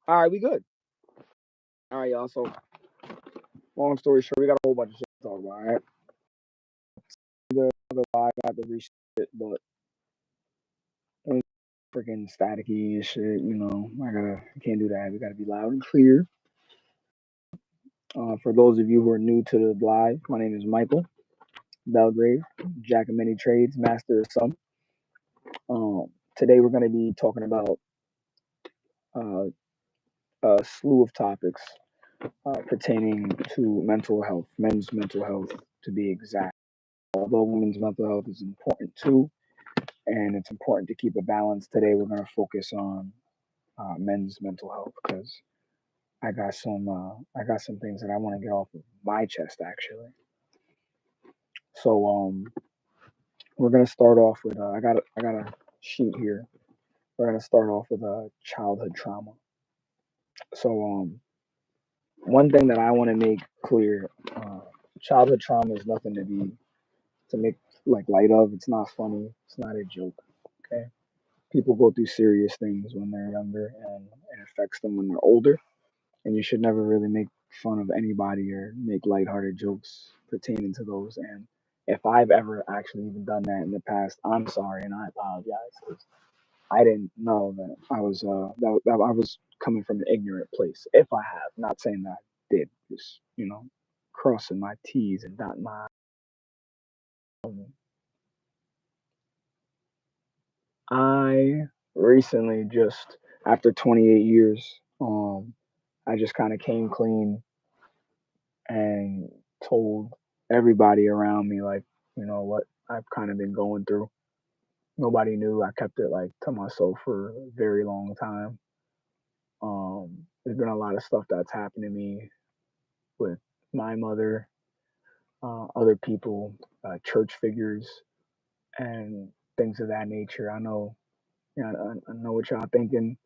All right, we good. All right, y'all. So, long story short, we got a whole bunch of shit to talk about. All right, the live got the reset, but it's freaking staticky and shit. I can't do that. We gotta be loud and clear. For those of you who are new to the live, my name is Michael Belgrave, Jack of many trades, master of some. Today we're gonna be talking about uh, a slew of topics pertaining to mental health, men's mental health to be exact. Although women's mental health is important too, and it's important to keep a balance. Today, we're going to focus on men's mental health because I got some things that I want to get off of my chest actually. So we're going to start off with I got a sheet here. We're going to start off with childhood trauma. So one thing that I want to make clear, childhood trauma is nothing to make like light of. It's not funny. It's not a joke. Okay, people go through serious things when they're younger, and it affects them when they're older. And you should never really make fun of anybody or make lighthearted jokes pertaining to those. And if I've ever actually even done that in the past, I'm sorry and I apologize because I didn't know that that I was coming from an ignorant place. If I have, not saying that I did, just crossing my T's and dotting my. I recently just after 28 years, I just kind of came clean and told everybody around me, like, what I've kind of been going through. Nobody knew. I kept it like to myself for a very long time. There's been a lot of stuff that's happened to me with my mother, other people, church figures, and things of that nature. I know, I know what y'all thinking,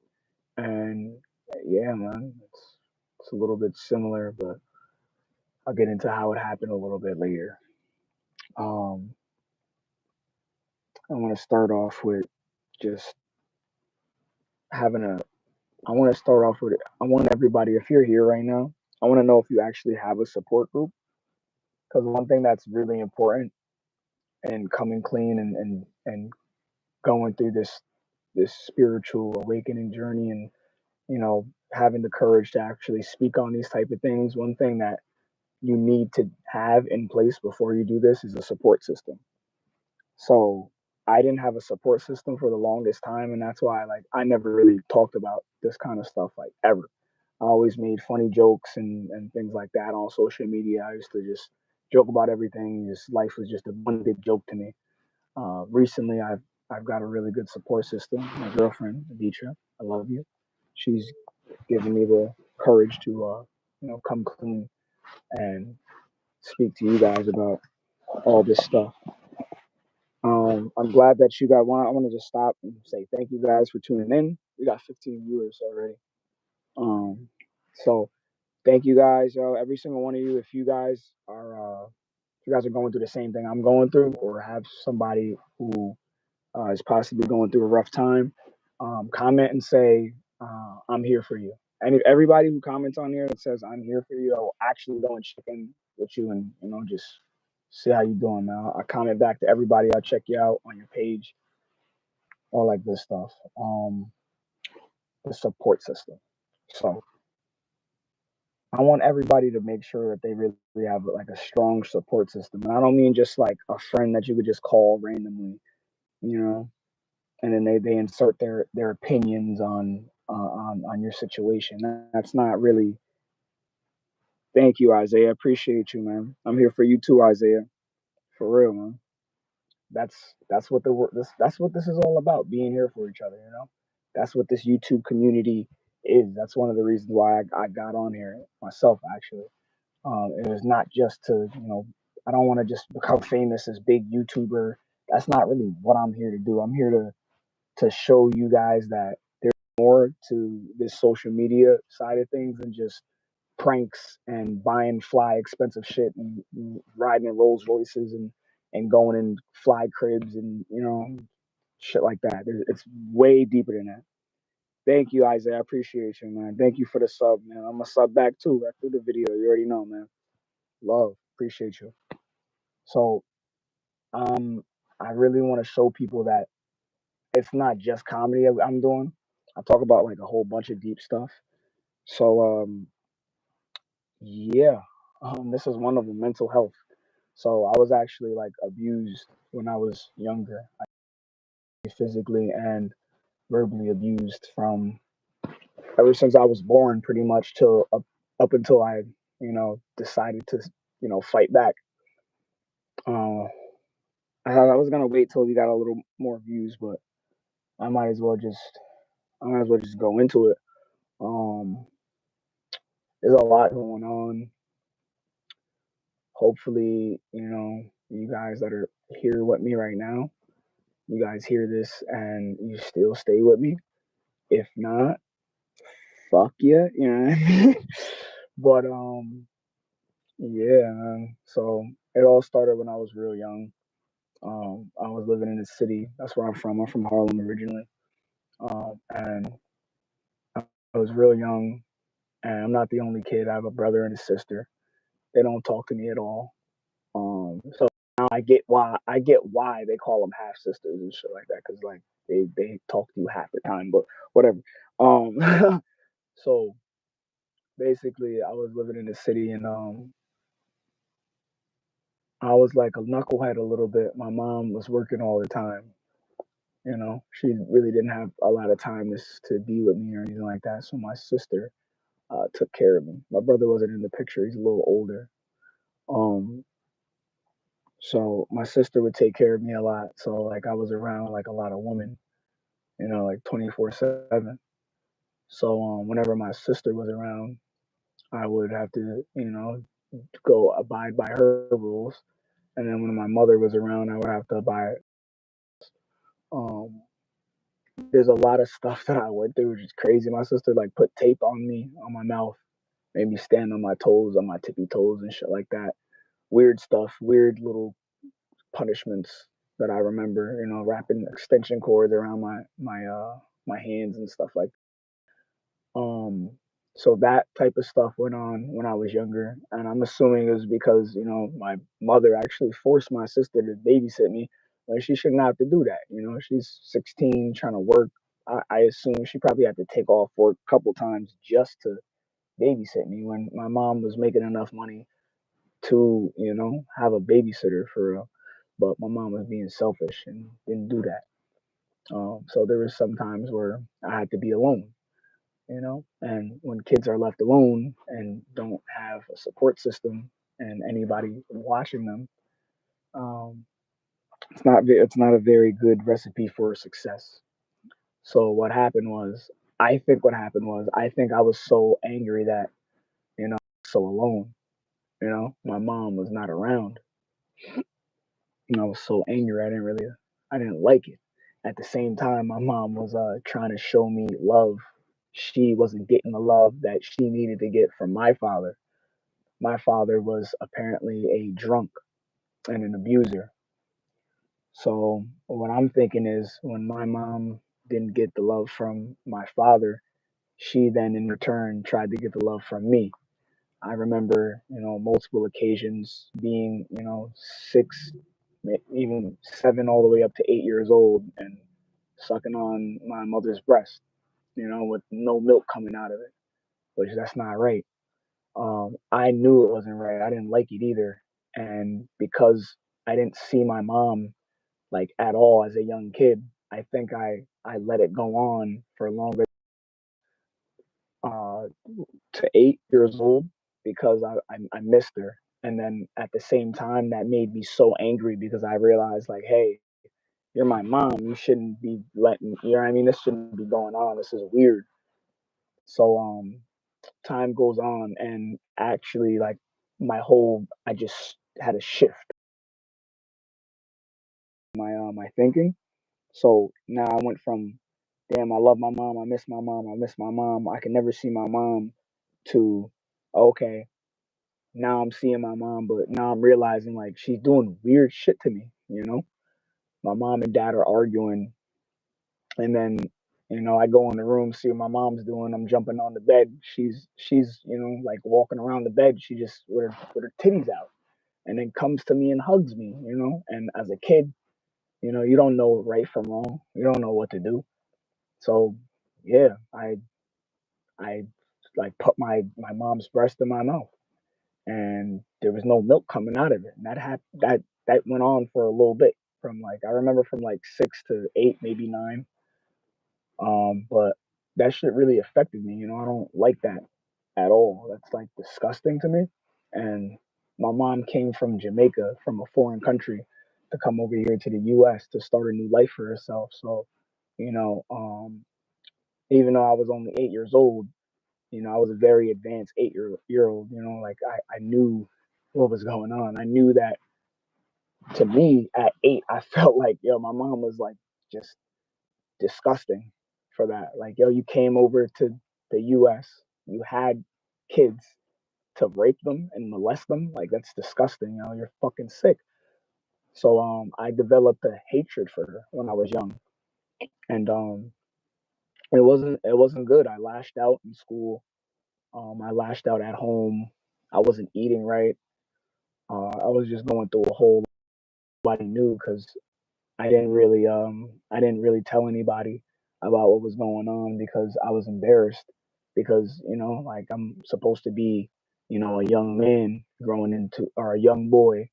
and yeah, man, it's a little bit similar, but I'll get into how it happened a little bit later. Um, I want to start off with just having a. I want to start off with. I want everybody, if you're here right now, I want to know if you actually have a support group. Because one thing that's really important in coming clean and going through this spiritual awakening journey and having the courage to actually speak on these type of things. One thing that you need to have in place before you do this is a support system. So I didn't have a support system for the longest time, and that's why like I never really talked about this kind of stuff like ever. I always made funny jokes and things like that on social media. I used to just joke about everything. Just life was just a one big joke to me. Recently, I've got a really good support system. My girlfriend, Aditra, I love you. She's given me the courage to come clean and speak to you guys about all this stuff. I'm glad that you got one. I want to just stop and say thank you guys for tuning in. We got 15 viewers already. Um, so thank you guys, yo. Every single one of you. If you guys are going through the same thing I'm going through, or have somebody who is possibly going through a rough time, comment and say I'm here for you. And everybody who comments on here that says I'm here for you, I will actually go and check in with you and just see how you doing, man. I comment back to everybody. I'll check you out on your page, all like this stuff. The support system. So I want everybody to make sure that they really have like a strong support system. And I don't mean just like a friend that you could just call randomly, you know, and then they insert their opinions on your situation. That's not really. Thank you, Isaiah. Appreciate you, man. I'm here for you too, Isaiah. For real, man. That's what that's what this is all about. Being here for each other, you know. That's what this YouTube community is. That's one of the reasons why I got on here myself, actually. It was not just to, I don't want to just become famous as big YouTuber. That's not really what I'm here to do. I'm here to show you guys that there's more to this social media side of things than just pranks and buying fly expensive shit and riding in Rolls Royces and going in fly cribs and shit like that. It's way deeper than that. Thank you, Isaiah. I appreciate you, man. Thank you for the sub, man. I'm gonna sub back too after the video. You already know, man. Love, appreciate you. So, um, I really want to show people that it's not just comedy that I'm doing. I talk about like a whole bunch of deep stuff. So, yeah, this is one of them, mental health. So I was actually like abused when I was younger, physically and verbally abused from ever since I was born, pretty much till up until I, decided to, fight back. Uh, I was gonna wait till we got a little more views, but I might as well just, I might as well just go into it. Um, there's a lot going on. Hopefully, you guys that are here with me right now, you guys hear this and you still stay with me. If not, fuck yeah, you know what I mean? But yeah, man. So it all started when I was real young. I was living in the city. That's where I'm from. I'm from Harlem originally. And I was real young, and I'm not the only kid. I have a brother and a sister. They don't talk to me at all. So now I get why they call them half sisters and shit like that, because like they talk to you half the time, but whatever. So basically, I was living in the city, and I was like a knucklehead a little bit. My mom was working all the time. She really didn't have a lot of time to be with me or anything like that. So my sister took care of me. My brother wasn't in the picture; he's a little older. Um, so my sister would take care of me a lot. So like I was around like a lot of women, like 24/7. So whenever my sister was around, I would have to, go abide by her rules. And then when my mother was around, I would have to abide. Um, there's a lot of stuff that I went through, which is crazy. My sister like put tape on me, on my mouth, made me stand on my toes, on my tippy toes and shit like that. Weird stuff, weird little punishments that I remember. Wrapping extension cords around my hands and stuff like that. So that type of stuff went on when I was younger, and I'm assuming it was because my mother actually forced my sister to babysit me when she shouldn't have to do that. She's 16, trying to work. I assume she probably had to take off work a couple times just to babysit me when my mom was making enough money to have a babysitter for real. But my mom was being selfish and didn't do that. So there was some times where I had to be alone. And when kids are left alone and don't have a support system and anybody watching them, um, it's not a very good recipe for success. So what happened was, I think I was so angry that so alone. My mom was not around, and I was so angry. I didn't like it. At the same time, my mom was trying to show me love. She wasn't getting the love that she needed to get from my father. My father was apparently a drunk and an abuser. So what I'm thinking is, when my mom didn't get the love from my father, she then in return tried to get the love from me. I remember, multiple occasions being, 6, even 7, all the way up to 8 years old, and sucking on my mother's breast, with no milk coming out of it, which that's not right. I knew it wasn't right. I didn't like it either. And because I didn't see my mom like at all as a young kid, I think I let it go on for longer, uh, to 8 years old, because I missed her. And then at the same time, that made me so angry because I realized, like, hey, you're my mom. You shouldn't be letting, you know what I mean? This shouldn't be going on. This is weird. So, time goes on, and actually, like, I just had a shift my thinking. So now I went from, damn, I love my mom, I miss my mom, I miss my mom, I can never see my mom, to, okay, now I'm seeing my mom, but now I'm realizing like she's doing weird shit to me. My mom and dad are arguing, and then I go in the room, see what my mom's doing. I'm jumping on the bed. She's like walking around the bed. She just with her titties out, and then comes to me and hugs me. And as a kid, you don't know right from wrong. You don't know what to do. So yeah, I like put my mom's breast in my mouth, and there was no milk coming out of it. And that went on for a little bit, from like I remember from like 6 to 8, maybe 9. But that shit really affected me. I don't like that at all. That's like disgusting to me. And my mom came from Jamaica, from a foreign country, to come over here to the U.S. to start a new life for herself. So, you know, um, even though I was only 8 years old, I was a very advanced eight year old. Like I knew what was going on. I knew that, to me at 8, I felt like, yo, my mom was like just disgusting for that. Like, yo, you came over to the US, you had kids to rape them and molest them. Like, that's disgusting. You're fucking sick. So I developed a hatred for her when I was young. And it wasn't good. I lashed out in school. I lashed out at home. I wasn't eating right. I was just going through a whole lot. Nobody knew because I didn't really tell anybody about what was going on because I was embarrassed, because like, I'm supposed to be a young man growing into, or a young boy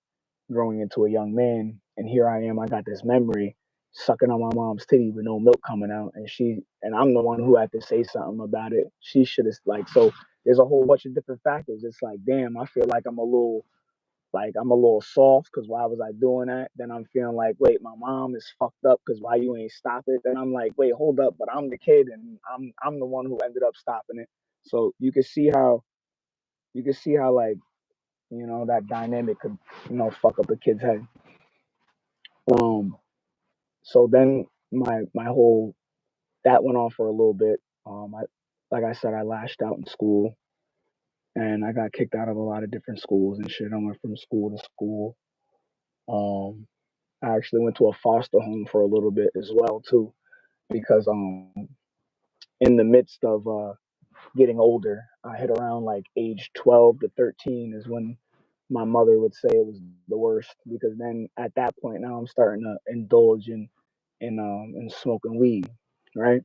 growing into a young man, and here I am. I got this memory sucking on my mom's titty with no milk coming out, and I'm the one who had to say something about it. She should have, like, so there's a whole bunch of different factors. It's like, damn, I feel like I'm a little soft because why was I doing that? Then I'm feeling like, wait, my mom is fucked up because why you ain't stop it? Then I'm like, wait, hold up, but I'm the kid and I'm the one who ended up stopping it. So you can see how like, that dynamic could, fuck up a kid's head. Um so then my whole that went on for a little bit. I Like I said, I lashed out in school, and I got kicked out of a lot of different schools and shit. I went from school to school. Um I actually went to a foster home for a little bit as well too, because in the midst of getting older, I hit around like age 12 to 13 is when my mother would say it was the worst, because then at that point now I'm starting to indulge in smoking weed, right?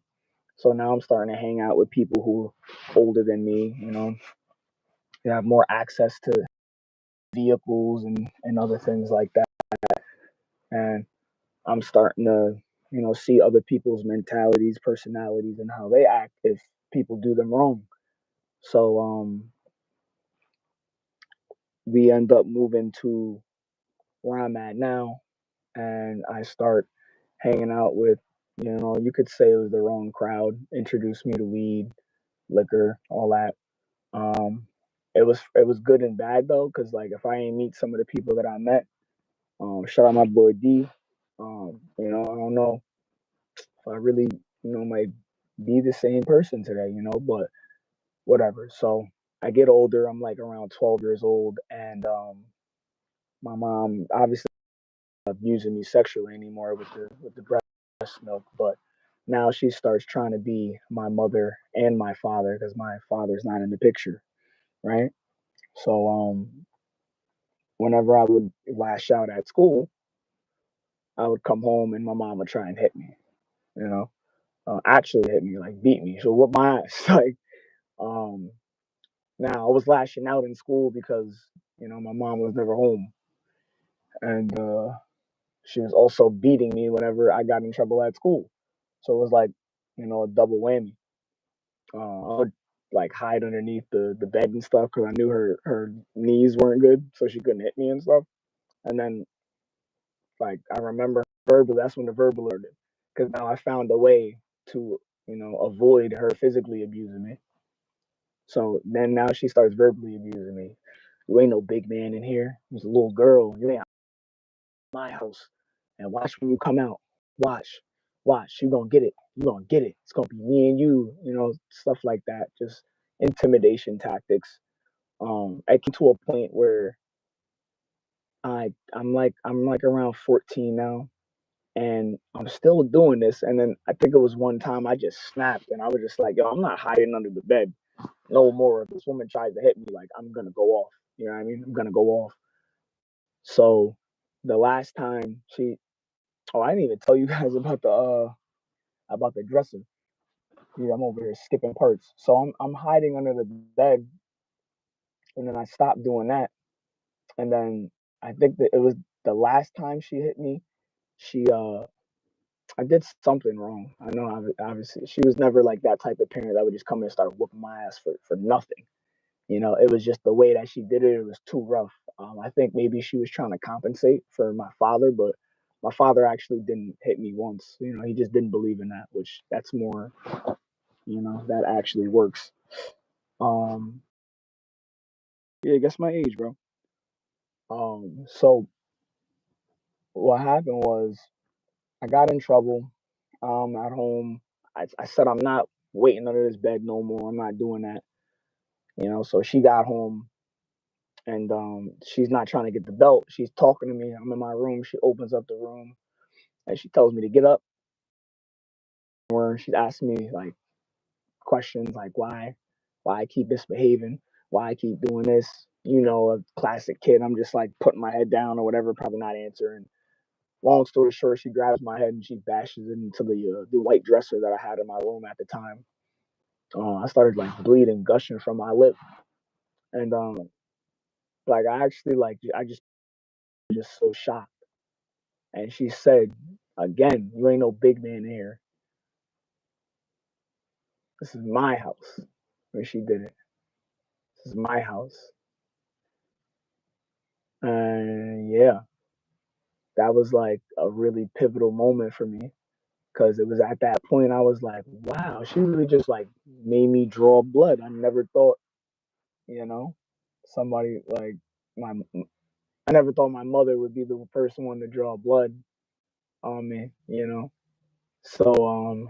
So now I'm starting to hang out with people who are older than me. They have more access to vehicles and other things like that, and I'm starting to, see other people's mentalities, personalities, and how they act if people do them wrong. So we end up moving to where I'm at now, and I start hanging out with, you could say it was the wrong crowd. Introduced me to weed, liquor, all that. Um, it was good and bad though, because like if I ain't meet some of the people that I met, shout out my boy D. I don't know if I really, might be the same person today, but whatever. So I get older. I'm like around 12 years old, and my mom obviously not abusing me sexually anymore with the breast milk, but now she starts trying to be my mother and my father because my father's not in the picture, right? So whenever I would lash out at school, I would come home and my mom would try and hit me, you know, actually hit me, like beat me. So what my ass, like, um, now I was lashing out in school because my mom was never home, and she was also beating me whenever I got in trouble at school. So it was like, a double whammy. I would like hide underneath the bed and stuff because I knew her knees weren't good, so she couldn't hit me and stuff. And then, like, I remember verbal. That's when the verbal alerted, because now I found a way to avoid her physically abusing me. So then now she starts verbally abusing me. You ain't no big man in here. You's a little girl. You ain't my house. And watch when you come out. Watch. Watch. You gonna get it. You gonna get it. It's gonna be me and you, stuff like that. Just intimidation tactics. I came to a point where I'm like around 14 now, And I'm still doing this. And then I think it was one time I just snapped and I was just like, yo, I'm not hiding under the bed no more. If this woman tries to hit me, like, I'm gonna go off. You know what I mean? I'm gonna go off. So the last time oh, I didn't even tell you guys about the dresser. Yeah, I'm over here skipping parts. So I'm hiding under the bed, and then I stopped doing that. And then I think that it was the last time she hit me. She I did something wrong. I know, obviously she was never like that type of parent that would just come in and start whooping my ass for nothing. You know, it was just the way that she did it. It was too rough. I think maybe she was trying to compensate for my father, but my father actually didn't hit me once. You know, he just didn't believe in that, which that's more, that actually works. Um, yeah, guess my age, bro. So what happened was I got in trouble. At home, I said I'm not waiting under this bed no more. I'm not doing that. So she got home and she's not trying to get the belt. She's talking to me. I'm in my room. She opens up the room and she tells me to get up. Or she's asking me like questions like why I keep misbehaving, why I keep doing this. A classic kid. I'm just like putting my head down or whatever, probably not answering. Long story short, she grabs my head and she bashes it into the white dresser that I had in my room at the time. I started like bleeding, gushing from my lip, and like I actually like I just so shocked. And she said, "Again, you ain't no big man here. This is my house." When she did it, this is my house, and yeah, that was like a really pivotal moment for me because it was at that point I was like, "Wow, she really just like made me draw blood." I never thought, you know, somebody like my I never thought my mother would be the first one to draw blood on me. So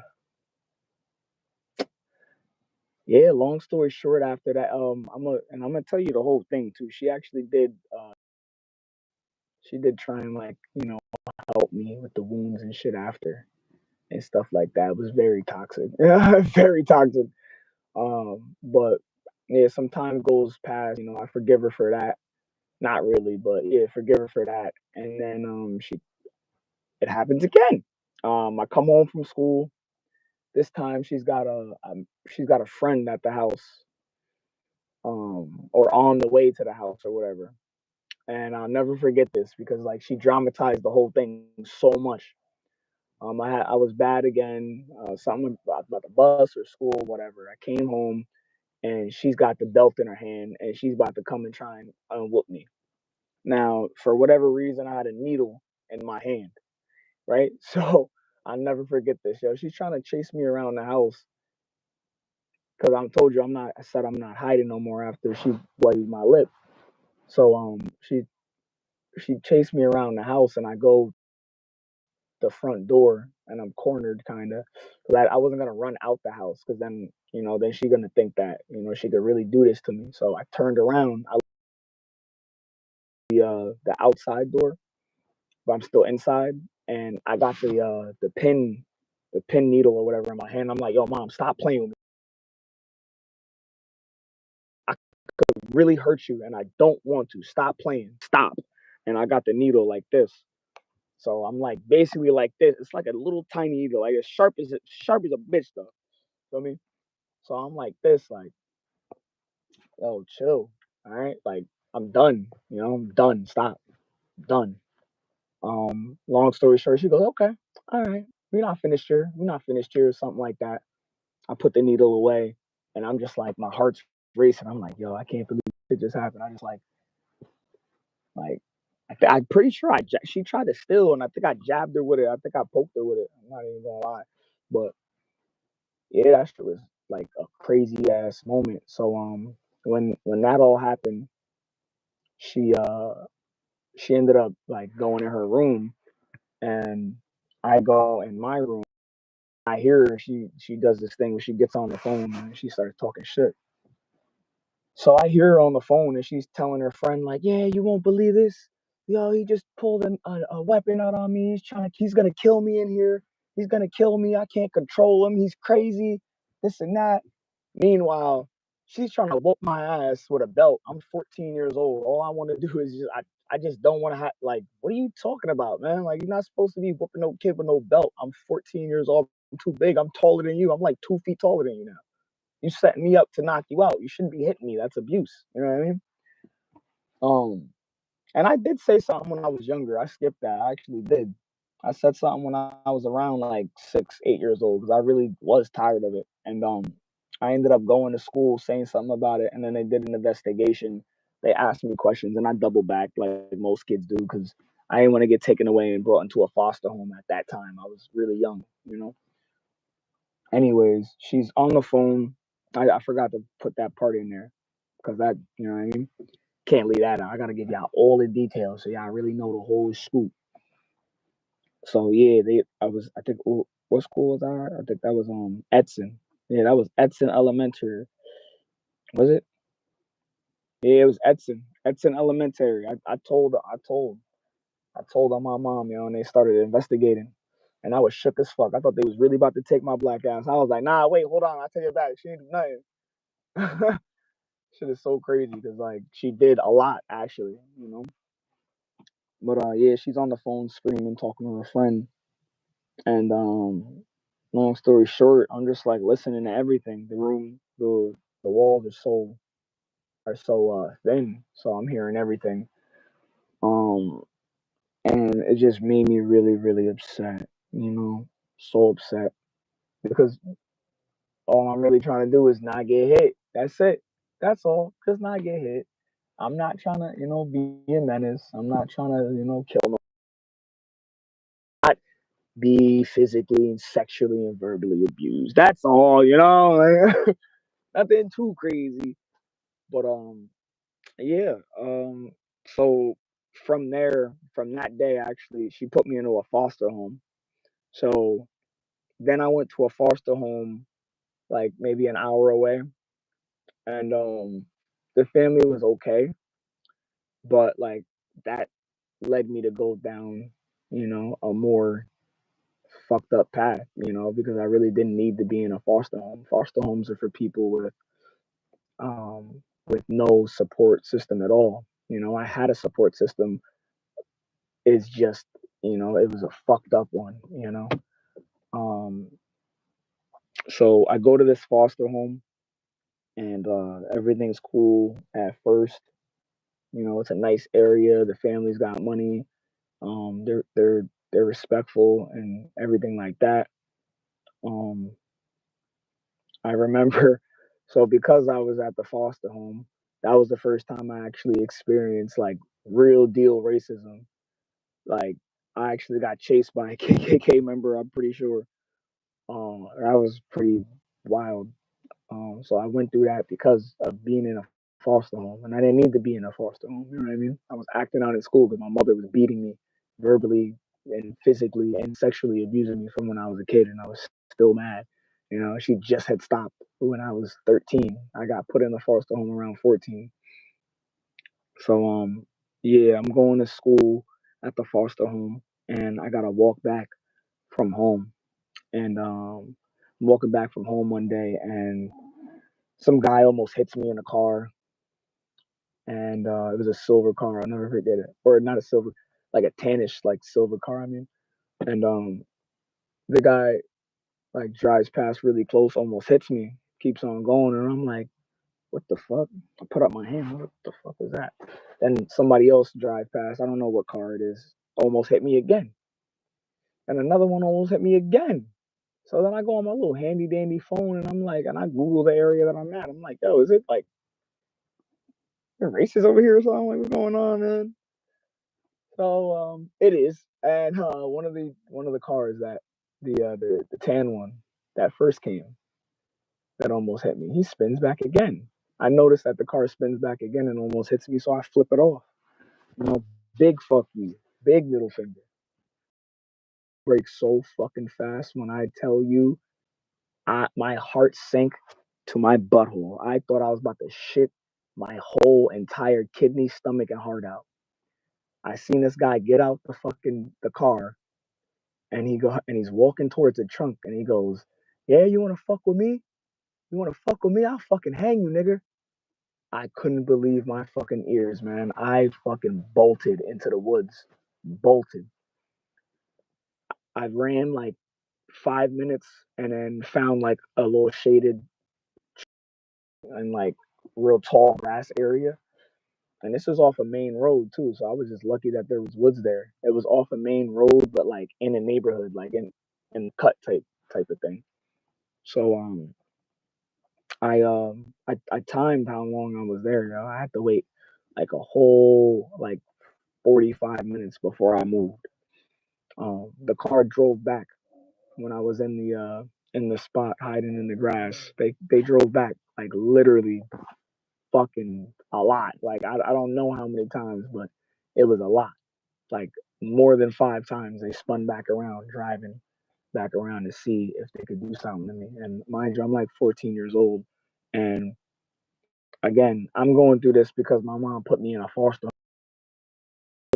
yeah, long story short after that, I'm gonna tell you the whole thing too. She actually did try and like, help me with the wounds and shit after and stuff like that. It was very toxic. Very toxic. But yeah, some time goes past, I forgive her for that. Not really, but yeah, forgive her for that. And then she it happens again. I come home from school. This time she's got a friend at the house, or on the way to the house or whatever. And I'll never forget this because like she dramatized the whole thing so much. I was bad again, something about the bus or school, whatever. I came home and she's got the belt in her hand and she's about to come and try and whoop me. Now, for whatever reason, I had a needle in my hand, right? So I'll never forget this. Yo, she's trying to chase me around the house because I told you I said I'm not hiding no more after she bloodied my lip. So she chased me around the house and I go the front door and I'm cornered kind of. I wasn't gonna run out the house because then she gonna think that she could really do this to me. So I turned around. I the outside door, but I'm still inside, and I got the pin needle or whatever in my hand. I'm like, yo, mom, stop playing with me. I could really hurt you, and I don't want to. Stop playing. Stop. And I got the needle like this. So I'm like basically like this. It's like a little tiny needle, like as sharp as a bitch though. Feel me? So I'm like this, like, yo, chill. All right, like I'm done. I'm done. Stop. Done. Long story short, she goes, okay, all right, we're not finished here. We're not finished here, or something like that. I put the needle away, and I'm just like, my heart's racing. I'm like, yo, I can't believe it just happened. I just like, I'm pretty sure she tried to steal, and I think I jabbed her with it. I think I poked her with it. I'm not even gonna lie, but yeah, that shit was like a crazy ass moment. So when that all happened, she uh she ended up like going in her room, and I go in my room. I hear her. She does this thing where she gets on the phone and she starts talking shit. So I hear her on the phone and she's telling her friend like, "Yeah, you won't believe this. yo, he just pulled a weapon out on me. He's gonna kill me in here. He's gonna kill me. I can't control him. He's crazy. This and that. Meanwhile, she's trying to whoop my ass with a belt. I'm 14 years old. All I want to do is I just don't want to have, like, what are you talking about, man? Like, you're not supposed to be whooping no kid with no belt. I'm 14 years old. I'm too big. I'm taller than you. I'm like 2 feet taller than you now. You setting me up to knock you out. You shouldn't be hitting me. That's abuse. You know what I mean? Um, and I did say something when I was younger. I skipped that. I actually did. I said something when I was around like 6, 8 years old because I really was tired of it. And I ended up going to school saying something about it, and then they did an investigation. They asked me questions, and I doubled back like most kids do because I didn't want to get taken away and brought into a foster home at that time. I was really young, you know. Anyways, she's on the phone. I forgot to put that part in there because that, you know what I mean? Can't leave that out. I gotta give y'all all the details so y'all really know the whole scoop. So yeah, I think what school was I at? I think that was Edson. Yeah, that was Edson Elementary. Was it? Yeah, it was Edson. Edson Elementary. I told on my mom, and they started investigating. And I was shook as fuck. I thought they was really about to take my black ass. I was like, nah, wait, hold on, I'll take it back. She didn't do nothing. Shit is so crazy because like she did a lot actually. But yeah, she's on the phone screaming, talking to her friend. And long story short, I'm just like listening to everything. The walls are so thin, so I'm hearing everything. Um, and it just made me really, really upset. So upset because all I'm really trying to do is not get hit. That's it. That's all. Just not get hit. I'm not trying to, be a menace. I'm not trying to, kill no. Not be physically and sexually and verbally abused. That's all. Like, nothing too crazy. But yeah. So from that day, actually, she put me into a foster home. So then I went to a foster home like maybe an hour away, and the family was okay, but like that led me to go down, a more fucked up path, because I really didn't need to be in a foster home. Foster homes are for people with no support system at all. I had a support system. It's just, it was a fucked up one. Um, so I go to this foster home, and everything's cool at first. It's a nice area. The family's got money. They're respectful and everything like that. Um, I remember, so because I was at the foster home, that was the first time I actually experienced like real deal racism. Like I actually got chased by a KKK member. I'm pretty sure. That was pretty wild. So I went through that because of being in a foster home, and I didn't need to be in a foster home. You know what I mean? I was acting out in school because my mother was beating me verbally and physically and sexually abusing me from when I was a kid, and I was still mad. She just had stopped when I was 13. I got put in a foster home around 14. So yeah, I'm going to school at the foster home, and I gotta walk back from home. And I'm walking back from home one day, and some guy almost hits me in a car, and it was a silver car. I'll never forget it, or not a silver, like a tannish, like silver car. I mean, and the guy like drives past really close, almost hits me, keeps on going, and I'm like, what the fuck? I put up my hand. What the fuck was that? Then somebody else drive past. I don't know what car it is. Almost hit me again, and another one almost hit me again. So then I go on my little handy dandy phone, and I'm like, and I Google the area that I'm at. I'm like, yo, is it like they're racist over here or something? Like, what's going on, man? So it is, and one of the cars that the tan one that first came that almost hit me, he spins back again. I noticed that the car spins back again and almost hits me, so I flip it off. You know, big fuck you, big middle finger. Brakes so fucking fast when I tell you, my heart sank to my butthole. I thought I was about to shit my whole entire kidney, stomach, and heart out. I seen this guy get out the car, and he's walking towards the trunk, and he goes, "Yeah, you wanna fuck with me? You wanna fuck with me? I'll fucking hang you, nigga." I couldn't believe my fucking ears, man. I fucking bolted into the woods. Bolted. I ran like 5 minutes and then found like a little shaded and like real tall grass area. And this was off a main road too, so I was just lucky that there was woods there. It was off a main road, but like in a neighborhood, like in cut type of thing. So I timed how long I was there. You know, I had to wait like a whole like 45 minutes before I moved. The car drove back when I was in the spot hiding in the grass. They drove back like literally fucking a lot. Like I don't know how many times, but it was a lot. Like more than 5 times they spun back around, driving back around to see if they could do something to me. And mind you, I'm like 14 years old, and again, I'm going through this because my mom put me in a foster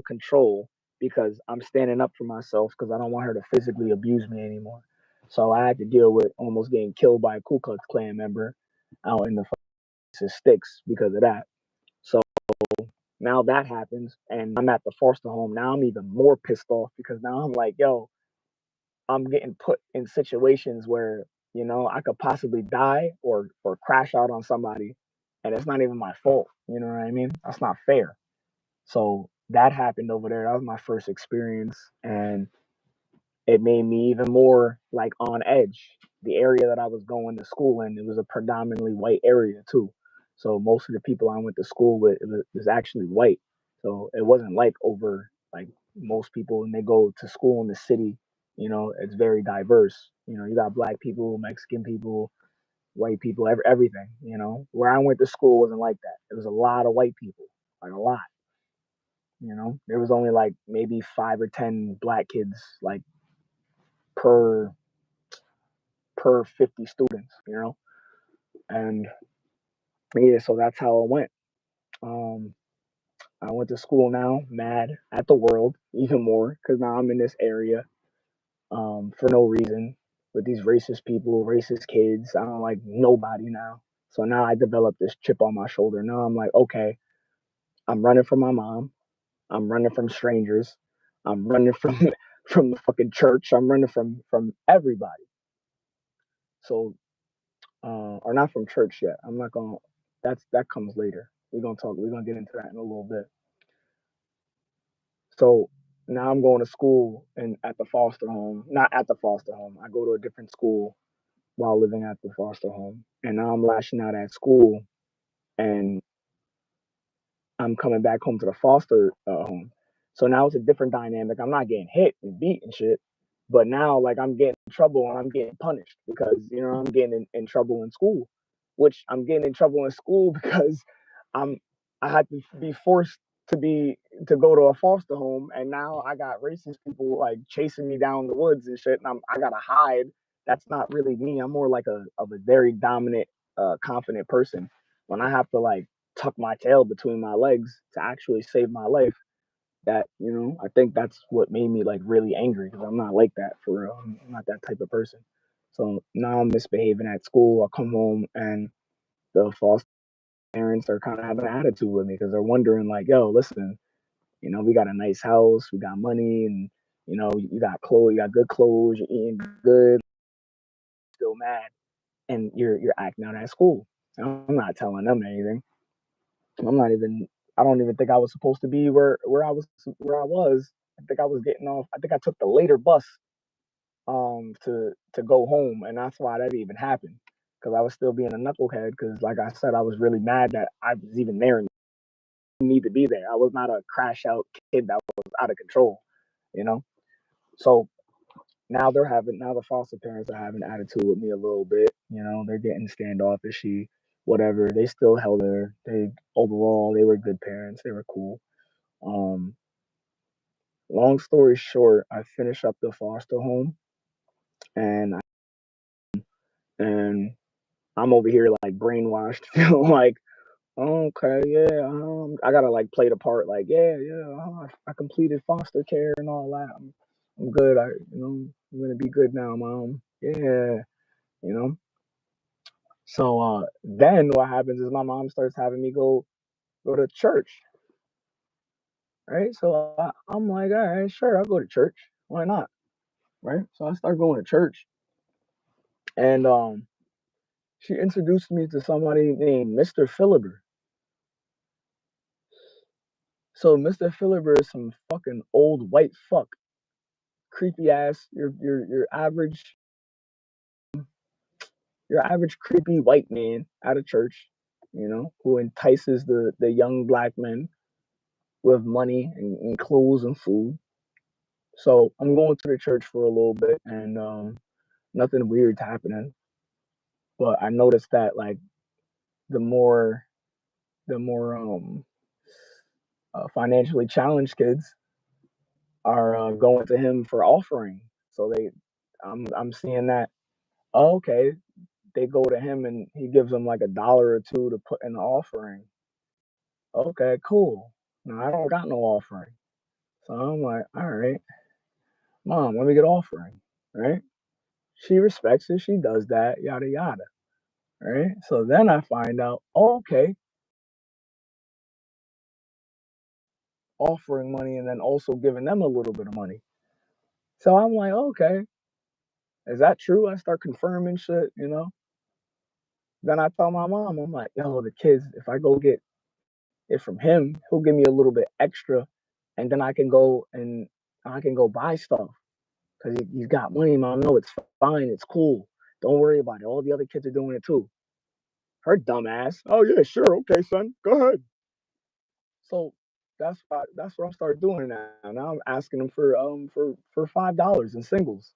control because I'm standing up for myself because I don't want her to physically abuse me anymore. So I had to deal with almost getting killed by a Ku Klux Klan member out in the sticks because of that. So now that happens, and I'm at the foster home. Now I'm even more pissed off because now I'm like, yo, I'm getting put in situations where I could possibly die or crash out on somebody, and it's not even my fault. You know what I mean? That's not fair. So that happened over there. That was my first experience, and it made me even more like on edge. The area that I was going to school in, it was a predominantly white area too. So most of the people I went to school with was actually white. So it wasn't like over like most people when they go to school in the city. It's very diverse. You got black people, Mexican people, white people, everything. Where I went to school wasn't like that. It was a lot of white people, like a lot. There was only like maybe 5 or 10 black kids, like per 50 students, and yeah, so that's how it went. Um, I went to school now, mad at the world even more because now I'm in this area for no reason with these racist people, racist kids. I don't like nobody now. So now I developed this chip on my shoulder. Now I'm like, okay, I'm running from my mom. I'm running from strangers. I'm running from from the fucking church. I'm running from everybody. So or not from church yet. I'm not gonna. That comes later. We're gonna talk. We're gonna get into that in a little bit. So now I'm going to school and at the foster home. Not at the foster home. I go to a different school while living at the foster home, and now I'm lashing out at school, and I'm coming back home to the foster home. So now it's a different dynamic. I'm not getting hit and beat and shit, but now like I'm getting in trouble and I'm getting punished because I'm getting in trouble in school, which I'm getting in trouble in school because I'm I had to be forced to be to go to a foster home, and now I got racist people like chasing me down the woods and shit, and I gotta hide. That's not really me. I'm more like a very dominant, confident person. When I have to like tuck my tail between my legs to actually save my life, that I think that's what made me like really angry because I'm not like that for real. I'm not that type of person. So now I'm misbehaving at school. I come home and the foster parents are kind of having an attitude with me because they're wondering like, yo, listen, we got a nice house, we got money, and you got clothes, you got good clothes, you're eating good, still mad, and you're acting out at school. I'm not telling them anything. I'm not even. I don't even think I was supposed to be where I was. I think I was getting off. I think I took the later bus to go home, and that's why that even happened because I was still being a knucklehead. Because like I said, I was really mad that I was even there and need to be there. I was not a crash out kid that was out of control, you know. So now the foster parents are having attitude with me a little bit. They're getting standoffishy, whatever. They still held her. They overall they were good parents. They were cool. Um, Long story short, I finished up the foster home, and and I'm over here like brainwashed, feeling like Okay, yeah. I gotta like play the part, like, yeah, yeah. I completed foster care and all that. I'm good. I'm gonna be good now, mom. Yeah, you know. So then what happens is my mom starts having me go to church, right? So I'm like, all right, sure, I'll go to church. Why not, right? So I start going to church, and she introduced me to somebody named Mr. Philibert. So Mr. Philibert is some fucking old white fuck, creepy ass. Your average creepy white man out of church, who entices the young black men with money and clothes and food. So I'm going to the church for a little bit, and nothing weird's happening. But I noticed that like the more the more financially challenged kids are going to him for offering. So I'm seeing that. Oh, okay, they go to him and he gives them like a dollar or two to put in the offering. Okay, cool. Now I don't got no offering. So I'm like, all right, mom, let me get offering. Right? She respects it. She does that. Yada yada. Right? So then I find out, oh, okay, offering money and then also giving them a little bit of money. So I'm like, okay, is that true? I start confirming shit. Then I tell my mom, I'm like, yo, the kids, if I go get it from him, he'll give me a little bit extra, and then I can go buy stuff because he's got money, mom. No, it's fine, it's cool. Don't worry about it. All the other kids are doing it too. Her dumb ass. Oh yeah, sure, okay, son, go ahead. So that's what I started doing now. Now I'm asking them for $5 in singles,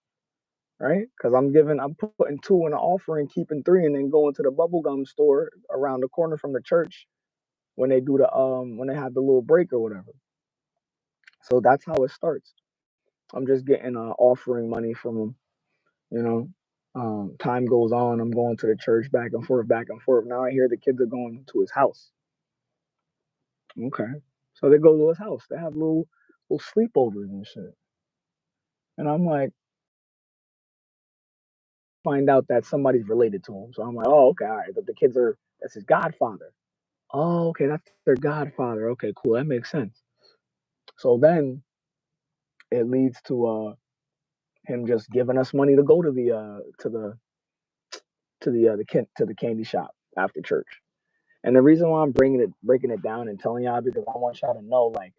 right? Because I'm putting two in the offering, keeping three, and then going to the bubblegum store around the corner from the church when they have the little break or whatever. So that's how it starts. I'm just getting offering money from them, you know. Time goes on. I'm going to the church back and forth, back and forth. Now I hear the kids are going to his house. Okay, so they go to his house. They have little sleepovers and shit. And I'm like, find out that somebody's related to him. So I'm like, oh, okay, all right. But the kids are that's his godfather. Oh, okay, that's their godfather. Okay, cool. That makes sense. So then it leads to him just giving us money to go to the candy shop after church. And the reason why I'm breaking it down and telling y'all because I want y'all to know like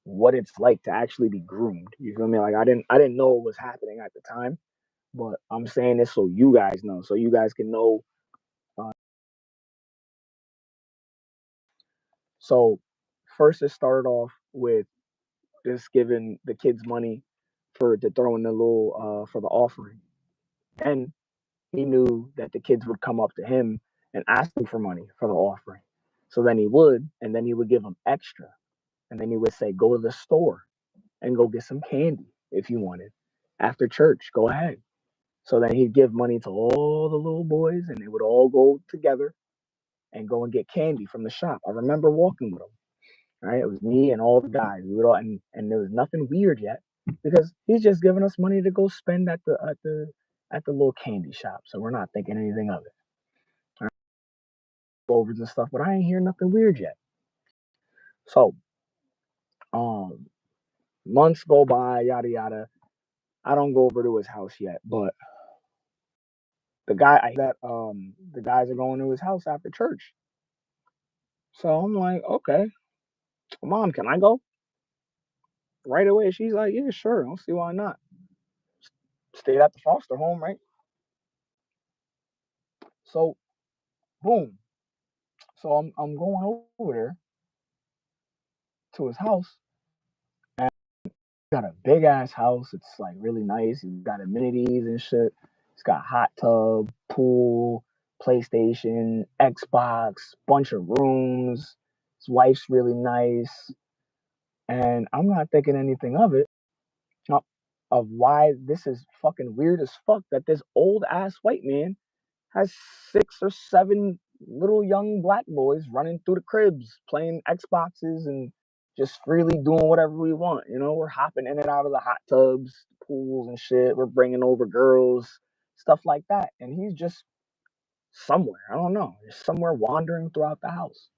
what it's like to actually be groomed. You feel me? Like I didn't know what was happening at the time, but I'm saying this so you guys know, so you guys can know. Uh, so first, it started off with just giving the kids money for to throw in the little for the offering, and he knew that the kids would come up to him and ask him for money for the offering. So then he would, and then he would give them extra, and then he would say, "Go to the store and go get some candy if you wanted. After church, go ahead." So then he'd give money to all the little boys, and they would all go together and go and get candy from the shop. I remember walking with him. Right, it was me and all the guys. We would all, and there was nothing weird yet because he's just giving us money to go spend at the little candy shop. So we're not thinking anything of it. Right? Overs and stuff, but I ain't hear nothing weird yet. So um, months go by, yada yada. I don't go over to his house yet, but the guys are going to his house after church. So I'm like, okay, mom, can I go right away? She's like, yeah, sure. I don't see why not. Stayed at the foster home, right? So boom. So I'm going over there to his house. And he got a big ass house. It's like really nice. He's got amenities and shit. He's got hot tub, pool, PlayStation, Xbox, bunch of rooms. His wife's really nice. And I'm not thinking anything of it. uh, Of why this is fucking weird as fuck that this old ass white man has 6 or 7 little young black boys running through the cribs, playing Xboxes and just freely doing whatever we want. You know, we're hopping in and out of the hot tubs, pools and shit. We're bringing over girls, stuff like that. And he's just somewhere. I don't know. He's somewhere wandering throughout the house.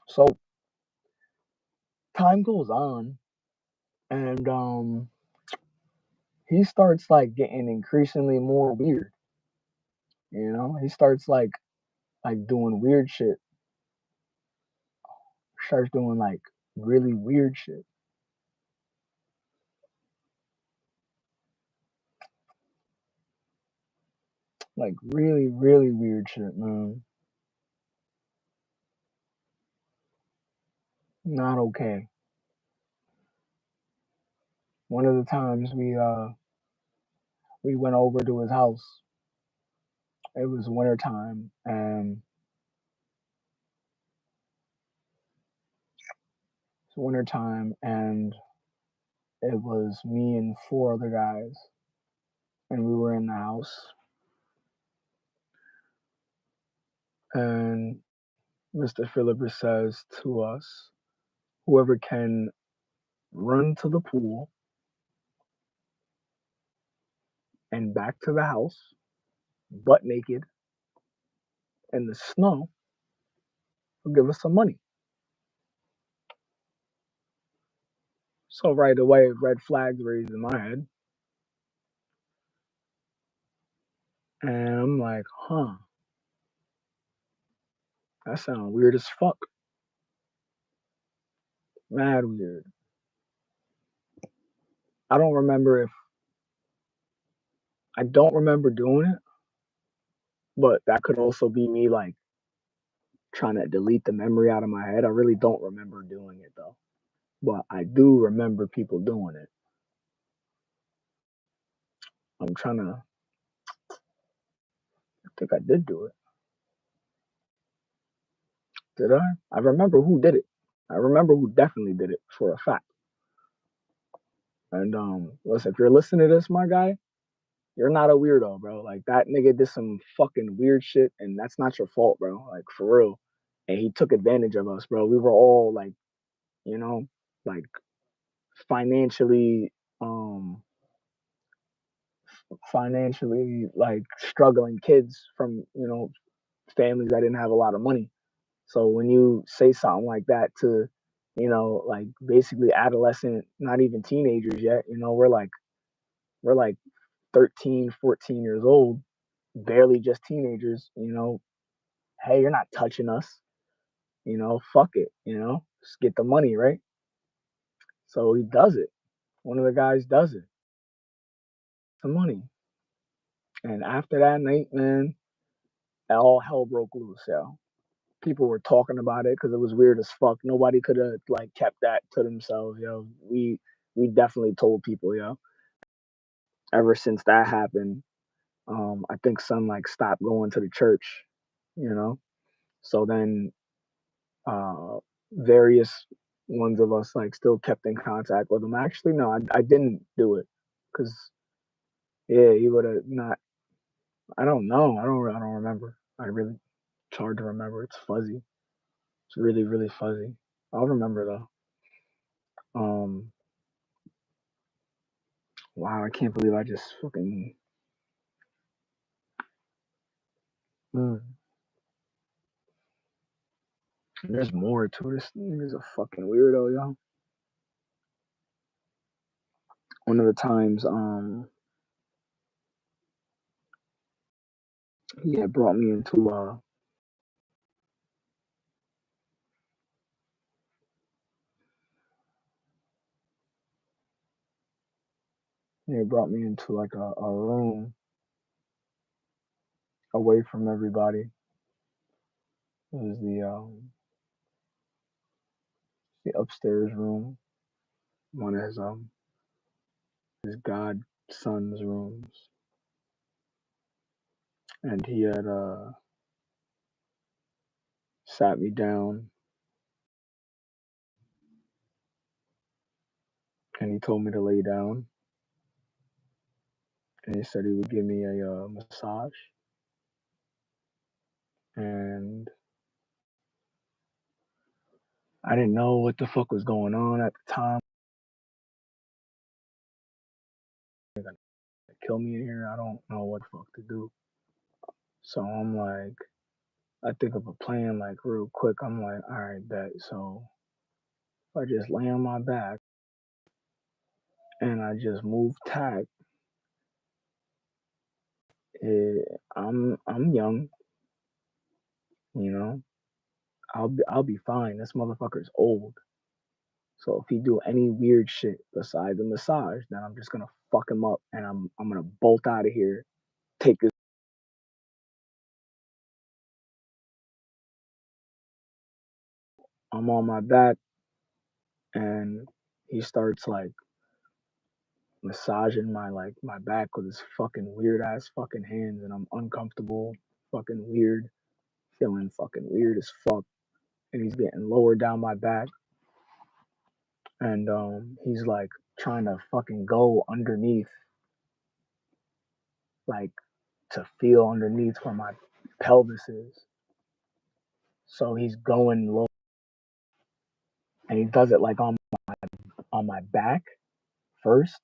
So time goes on, and he starts like getting increasingly more weird. You know, he starts like doing weird shit. Starts doing like really weird shit. Like really, really weird shit, man. Not okay. One of the times we went over to his house. It was winter time, and it's winter time, and it was me and four other guys, and we were in the house, and Mr. Phillips says to us, whoever can run to the pool and back to the house, butt naked, in the snow, will give us some money. So right away, red flags raised in my head, and I'm like, huh, that sounds weird as fuck. Mad weird. I don't remember if I don't remember doing it, but that could also be me like trying to delete the memory out of my head. I really don't remember doing it though, but I do remember people doing it. I'm trying to. I think I did do it. Did I? I remember who did it. I remember who definitely did it for a fact. And listen, if you're listening to this, my guy, you're not a weirdo, bro. Like that nigga did some fucking weird shit, and that's not your fault, bro. Like for real. And he took advantage of us, bro. We were all like, you know, like financially, um, financially like struggling kids from families that didn't have a lot of money. So when you say something like that to, like basically adolescent, not even teenagers yet, we're like 13, 14 years old, barely just teenagers, hey, you're not touching us, fuck it, just get the money, right? So he does it. One of the guys does it. The money. And after that night, man, all hell broke loose, yo. People were talking about it because it was weird as fuck. Nobody could have like kept that to themselves, yo. We definitely told people, yo. Ever since that happened, I think son like stopped going to the church, you know. So then uh various ones of us like still kept in contact with him. Actually, no, I didn't do it because yeah, he would have not. I don't know. I don't remember. I really it's hard to remember. It's fuzzy. It's really really fuzzy. I'll remember though. Um, wow, I can't believe I just fucking. Mm. There's more to this. He's a fucking weirdo, yo. One of the times, he had brought me into he had brought me into like a room away from everybody. It was the upstairs room, one of his godson's rooms, and he had sat me down and he told me to lay down and he said he would give me a massage I didn't know what the fuck was going on at the time. They're gonna kill me in here. I don't know what the fuck to do. So I'm like, I think of a plan like real quick. I'm like, all right, bet. So if I just lay on my back and I just move tack, I'm young, you know. I'll be fine. This motherfucker's old. So if he do any weird shit besides the massage, then I'm just gonna fuck him up and I'm gonna bolt out of here. Take his I'm on my back and he starts like massaging my back with his fucking weird ass fucking hands and I'm uncomfortable, fucking weird, feeling fucking weird as fuck. And he's getting lower down my back and he's like trying to fucking go underneath, like to feel underneath where my pelvis is. So he's going low and he does it like on my back first.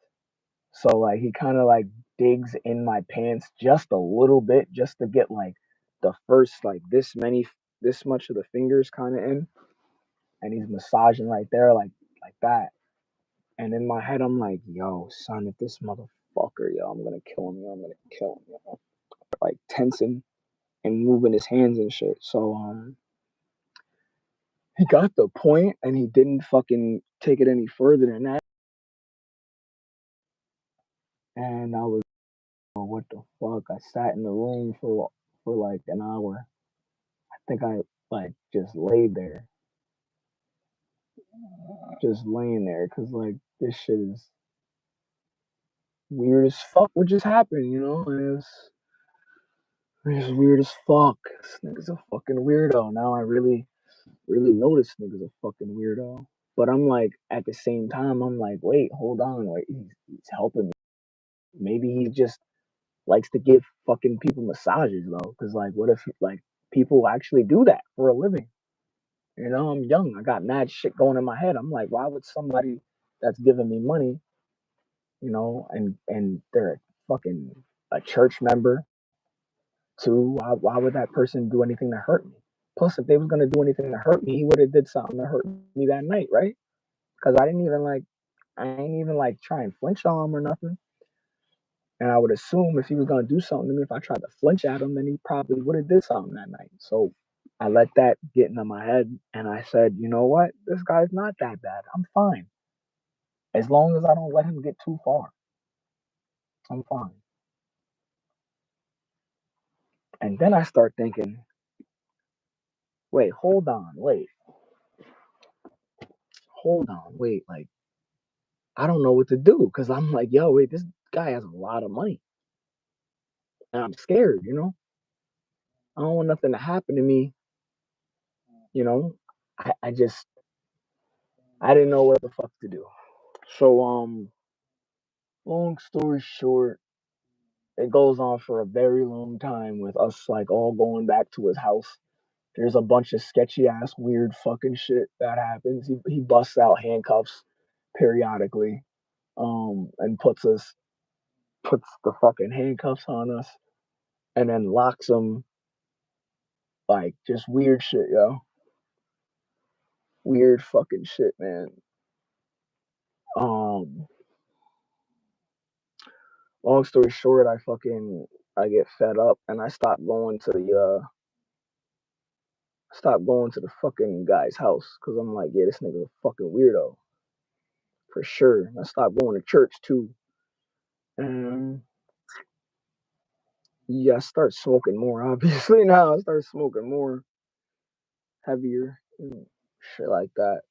So like he kind of like digs in my pants just a little bit just to get like the first like this much of the fingers kind of in and he's massaging right there like that. And in my head I'm like, yo, son, if this motherfucker, yo, I'm gonna kill him, yo, I'm gonna kill him, yo. Like tensing and moving his hands and shit. So he got the point and he didn't fucking take it any further than that. And I was, oh, what the fuck? I sat in the room for like an hour. I think I like just laid there, just laying there, cause like this shit is weird as fuck. What just happened, you know? It's weird as fuck. This nigga's a fucking weirdo. Now I really notice nigga's a fucking weirdo. But I'm like, at the same time, I'm like, wait, hold on, like he's helping me. Maybe he just likes to give fucking people massages though, because like, what if like people actually do that for a living? You know, I'm young. I got mad shit going in my head. I'm like, why would somebody that's giving me money, you know, and they're fucking a church member too? Why would that person do anything to hurt me? Plus, if they was gonna do anything to hurt me, he would have did something to hurt me that night, right? Because I ain't even like try and flinch on him or nothing. And I would assume if he was gonna do something to me, if I tried to flinch at him, then he probably would have did something that night. So I let that get into my head, and I said, you know what? This guy's not that bad. I'm fine as long as I don't let him get too far. I'm fine. And then I start thinking, wait, hold on, wait. Like I don't know what to do because I'm like, yo, wait, this guy has a lot of money, and I'm scared. You know, I don't want nothing to happen to me. You know, I just I didn't know what the fuck to do. So long story short, it goes on for a very long time with us like all going back to his house. There's a bunch of sketchy ass weird fucking shit that happens. He busts out handcuffs periodically, and puts the fucking handcuffs on us and then locks them like just weird shit, yo. Weird fucking shit, man. Um Long story short, I get fed up and I stop going to the fucking guy's house because I'm like, yeah, this nigga's a fucking weirdo for sure. I stopped going to church too, and yeah, I start smoking more. Obviously now I start smoking more, heavier, and shit like that.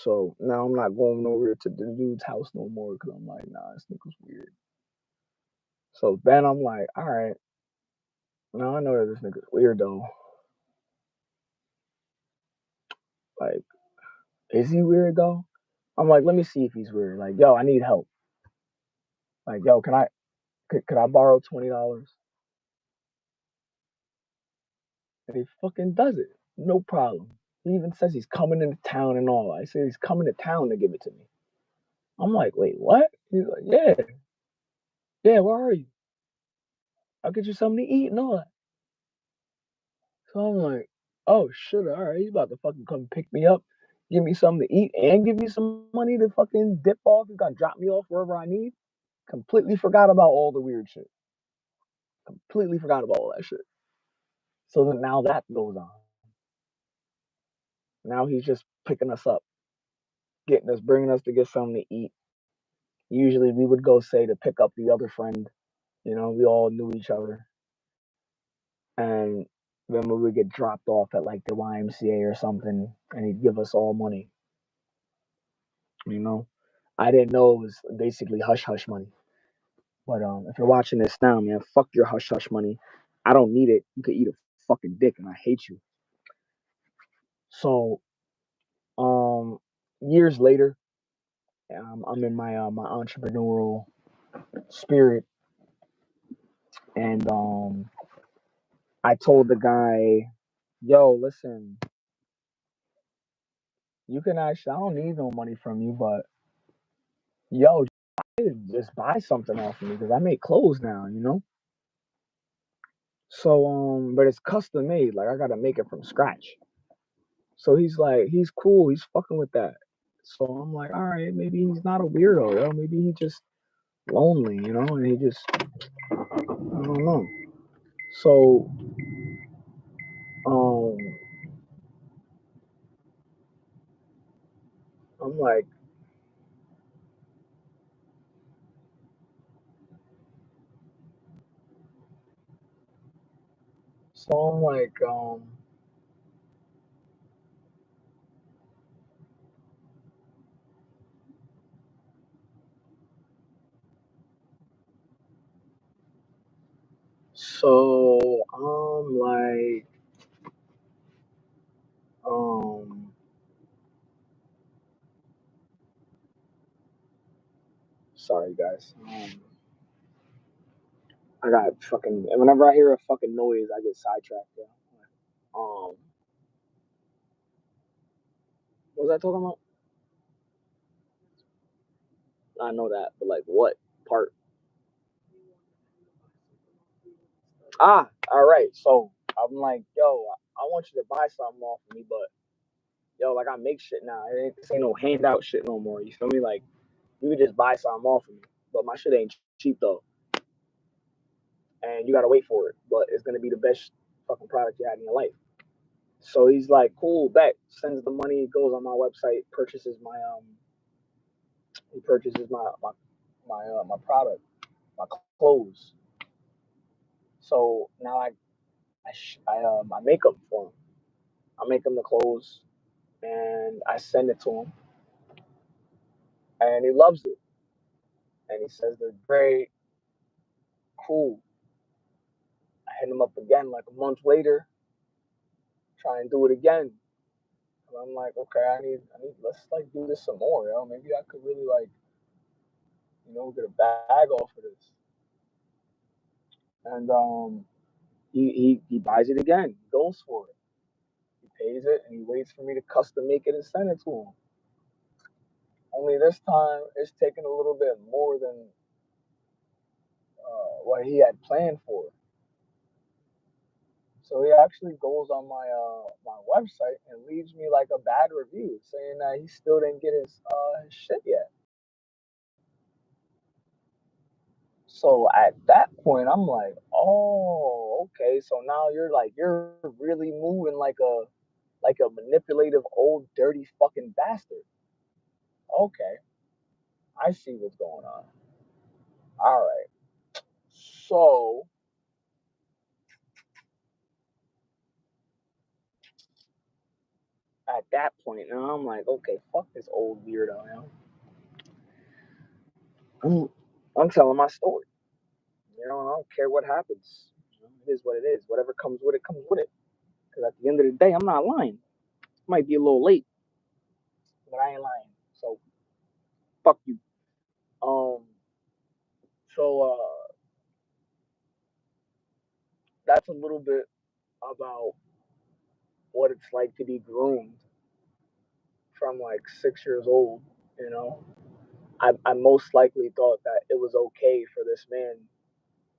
So now I'm not going over to the dude's house no more because I'm like, nah, this nigga's weird. So then I'm like, all right, now I know that this nigga's weird though. Like, is he weird though? I'm like, let me see if he's weird. Like, yo, I need help. Like, yo, could I borrow $20? And he fucking does it. No problem. He even says he's coming into town and all. I say he's coming to town to give it to me. I'm like, wait, what? He's like, yeah, yeah, where are you? I'll get you something to eat and all that. So I'm like, oh shit, all right, he's about to fucking come pick me up, give me something to eat, and give me some money to fucking dip off. He's gonna drop me off wherever I need. Completely forgot about all the weird shit. Completely forgot about all that shit. So then now that goes on. Now he's just picking us up, getting us, bringing us to get something to eat. Usually we would go say to pick up the other friend. We all knew each other, and then we would get dropped off at like the YMCA or something, and he'd give us all money. You know, I didn't know it was basically hush hush money. But if you're watching this now, man, fuck your hush hush money. I don't need it. You could eat a fucking dick, and I hate you. So um, years later, I'm in my entrepreneurial spirit, and I told the guy, "Yo, listen, you can actually. I don't need no money from you, but yo, just buy something off of me because I make clothes now. So but it's custom made. Like I gotta make it from scratch." So he's like, he's cool. He's fucking with that. So I'm like, all right, maybe he's not a weirdo, yo. Maybe he just lonely, and he just, I don't know. So um, I'm like, so I'm like, so I'm like, um, sorry guys. I got fucking. Whenever I hear a fucking noise, I get sidetracked. Yeah. What was I talking about? I know that, but like, what part? All right. So I'm like, yo, I want you to buy something off of me, but yo, like I make shit now. This ain't no handout shit no more. You feel me? Like you could just buy something off of me, but my shit ain't cheap though, and you gotta wait for it. But it's gonna be the best fucking product you had in your life. So he's like, cool, bet. Sends the money, goes on my website, purchases my product, my clothes. So now I make them for him. I make him the clothes and I send it to him, and he loves it. And he says they're great, cool. I hit him up again like a month later, try and do it again. And I'm like, okay, let's like do this some more, yo. Maybe I could really like, get a bag off of this. And he buys it again, he goes for it, he pays it, and he waits for me to custom make it and send it to him. Only this time, it's taken a little bit more than what he had planned for. So he actually goes on my website and leaves me like a bad review saying that he still didn't get his shit yet. So at that point, I'm like, oh, okay. So now you're really moving like a manipulative old dirty fucking bastard. Okay, I see what's going on. All right. So at that point, now I'm like, okay, fuck this old weirdo. I'm, I'm telling my story. I don't care what happens. It is what it is. Whatever comes with it comes with it. Because at the end of the day, I'm not lying. Might be a little late, but I ain't lying. So fuck you. Um. So that's a little bit about what it's like to be groomed from like 6 years old. You know, I most likely thought that it was okay for this man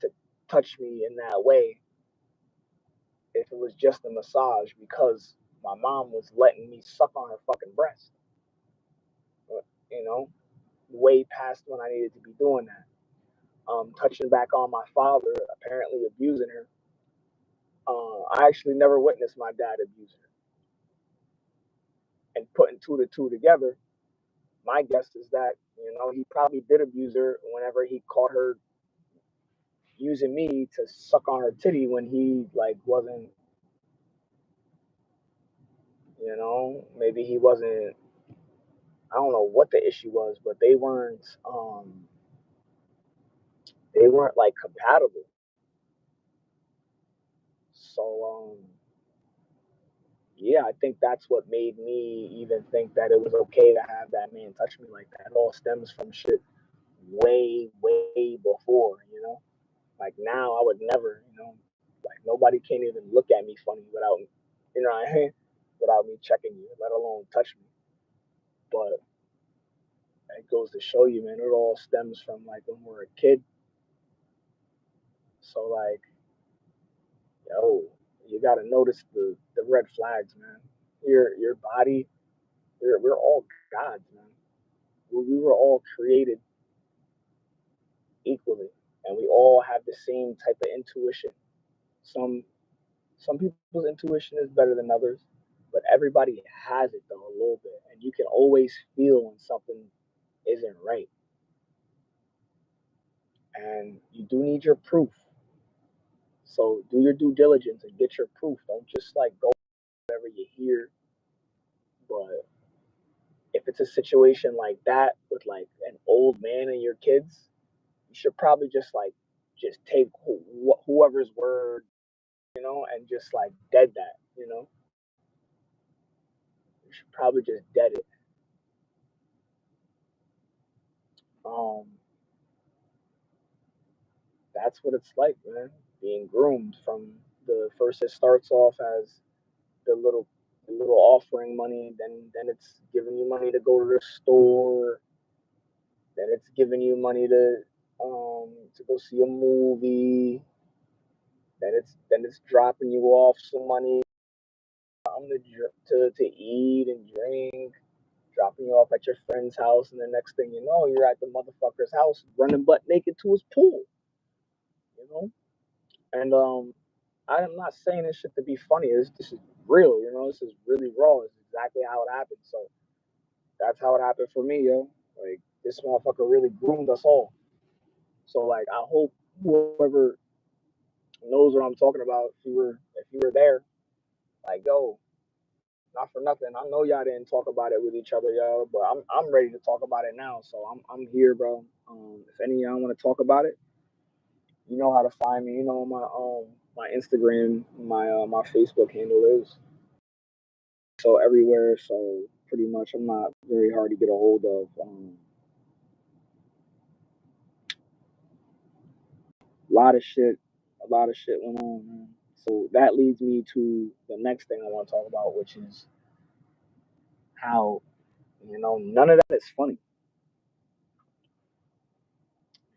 to touch me in that way if it was just a massage because my mom was letting me suck on her fucking breast. You know, way past when I needed to be doing that. Touching back on my father, apparently abusing her. I actually never witnessed my dad abuse her. And putting two to two together, my guess is that he probably did abuse her whenever he caught her using me to suck on her titty when he like wasn't, maybe he wasn't. I don't know what the issue was, but they weren't like compatible. So yeah, I think that's what made me even think that it was okay to have that man touch me like that. It all stems from shit way, way before. Like now, I would never, like nobody can't even look at me funny without, what I mean, without me checking you, let alone touch me. But it goes to show you, man, it all stems from like when we're a kid. So like, yo, you gotta notice the red flags, man. Your body, we're all gods, man. We were all created equally, and we all have the same type of intuition. Some some people's intuition is better than others, but everybody has it though a little bit, and you can always feel when something isn't right. And you do need your proof. So do your due diligence and get your proof. Don't just like go whatever you hear. But if it's a situation like that with like an old man and your kids, you should probably just take whoever's word, and just like dead that. You should probably just dead it. Um, that's what it's like, man. Being groomed from the first. It starts off as the little the little offering money, then it's giving you money to go to the store, then it's giving you money to go see a movie, then it's dropping you off some money to eat and drink, dropping you off at your friend's house, and the next thing you know, you're at the motherfucker's house running butt naked to his pool, you know? And I'm not saying this shit to be funny. This is real, this is really raw. It's exactly how it happened. So that's how it happened for me, yo. Like this motherfucker really groomed us all. So like I hope whoever knows what I'm talking about, if you were there, like yo, not for nothing. I know y'all didn't talk about it with each other, yo, but I'm ready to talk about it now. So I'm here, bro. If any of y'all want to talk about it, you know how to find me. You know my Instagram, my Facebook handle is so everywhere. So pretty much, I'm not very hard to get a hold of. A lot of shit, went on, man. So that leads me to the next thing I want to talk about, which is how none of that is funny.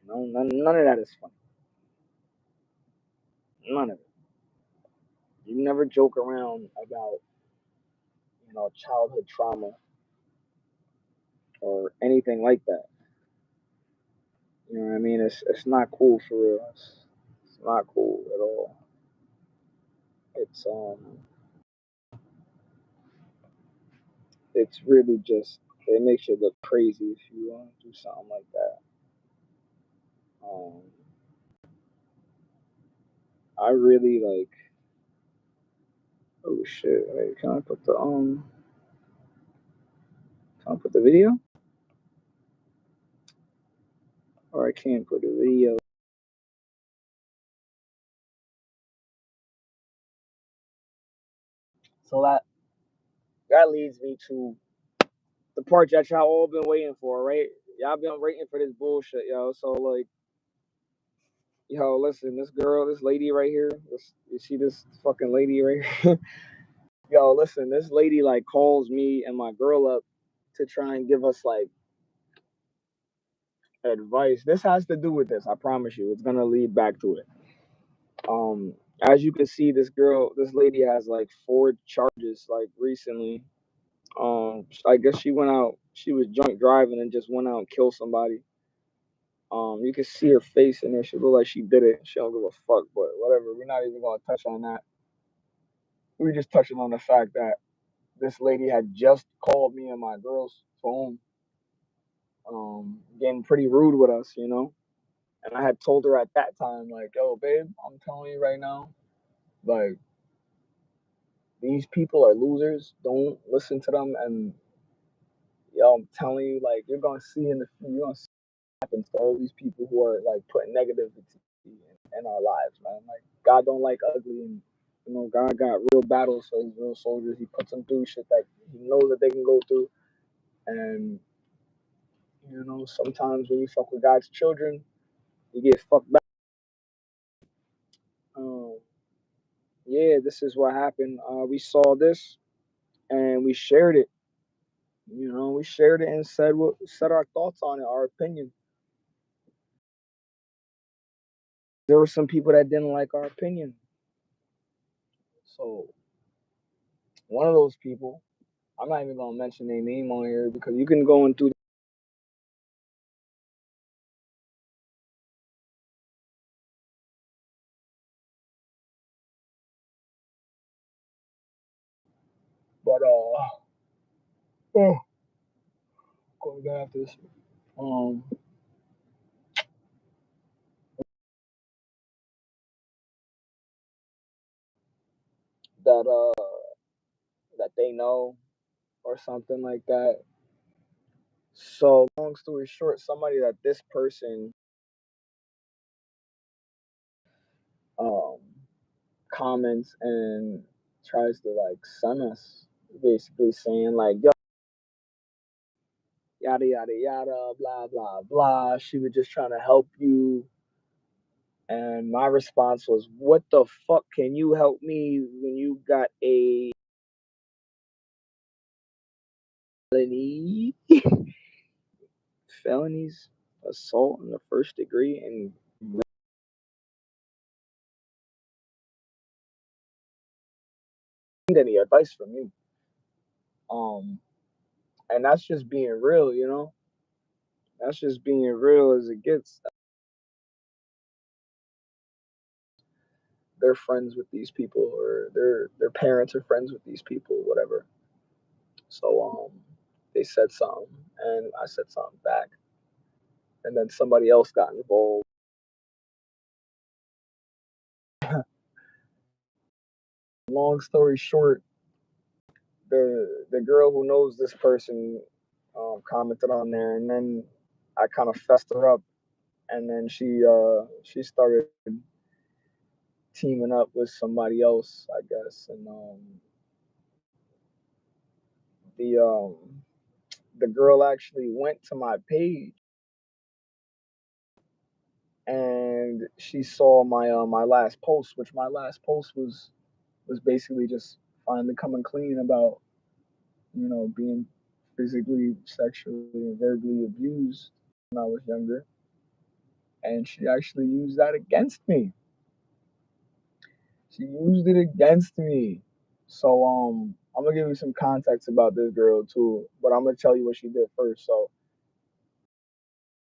None of that is funny. None of it. You never joke around about childhood trauma or anything like that. You know what I mean? It's not cool for real. It's not cool at all. It's really just it makes you look crazy if you do something like that. Um, I really like. Oh shit! Wait, can I put the video? Or I can't put the video. So that leads me to the part that y'all all been waiting for, right? Y'all been waiting for this bullshit, yo. So like, yo, listen, this lady right here, you see this fucking lady right here? Yo, listen, this lady like calls me and my girl up to try and give us like advice. This has to do with this. I promise you, it's gonna lead back to it. Um, as you can see, this lady has like 4 charges like recently. I guess she went out. She was drunk driving and just went out and killed somebody. You can see her face in there. She look like she did it. She don't give a fuck, but whatever. We're not even gonna touch on that. We're just touching on the fact that this lady had just called me and my girl's phone, getting pretty rude with us, you know. And I had told her at that time, like, yo, babe, I'm telling you right now, like, these people are losers. Don't listen to them. And yo, I'm telling you, like, you're gonna see what happens to all these people who are like putting negativity in our lives, man. Like, God don't like ugly, and you know, God got real battles for his real soldiers. He puts them through shit that he knows that they can go through, and you know, sometimes when you fuck with God's children, you get fucked back. Um, yeah, this is what happened. We saw this and we shared it. You know, we shared it and said our thoughts on it, our opinion. There were some people that didn't like our opinion. So one of those people, I'm not even gonna mention their name on here because you can go into. But oh, going back after this, um, that that they know or something like that. So long story short, somebody that this person um comments and tries to like sun us, basically saying like, yo, yada yada yada, blah blah blah. She was just trying to help you. And my response was, what the fuck can you help me when you got a felony? Felonies, assault in the first degree, and need any advice from you. Um, and that's just being real, you know. That's just being real as it gets. They're friends with these people, or their parents are friends with these people, whatever. So they said something, and I said something back, and then somebody else got involved. Long story short, the girl who knows this person commented on there, and then I kind of fessed her up, and then she started teaming up with somebody else, I guess, and the um the girl actually went to my page and she saw my last post, which my last post was basically just finally coming clean about being physically, sexually, and verbally abused when I was younger, and she actually used that against me. She used it against me. So I'm gonna give you some context about this girl too, but I'm gonna tell you what she did first. So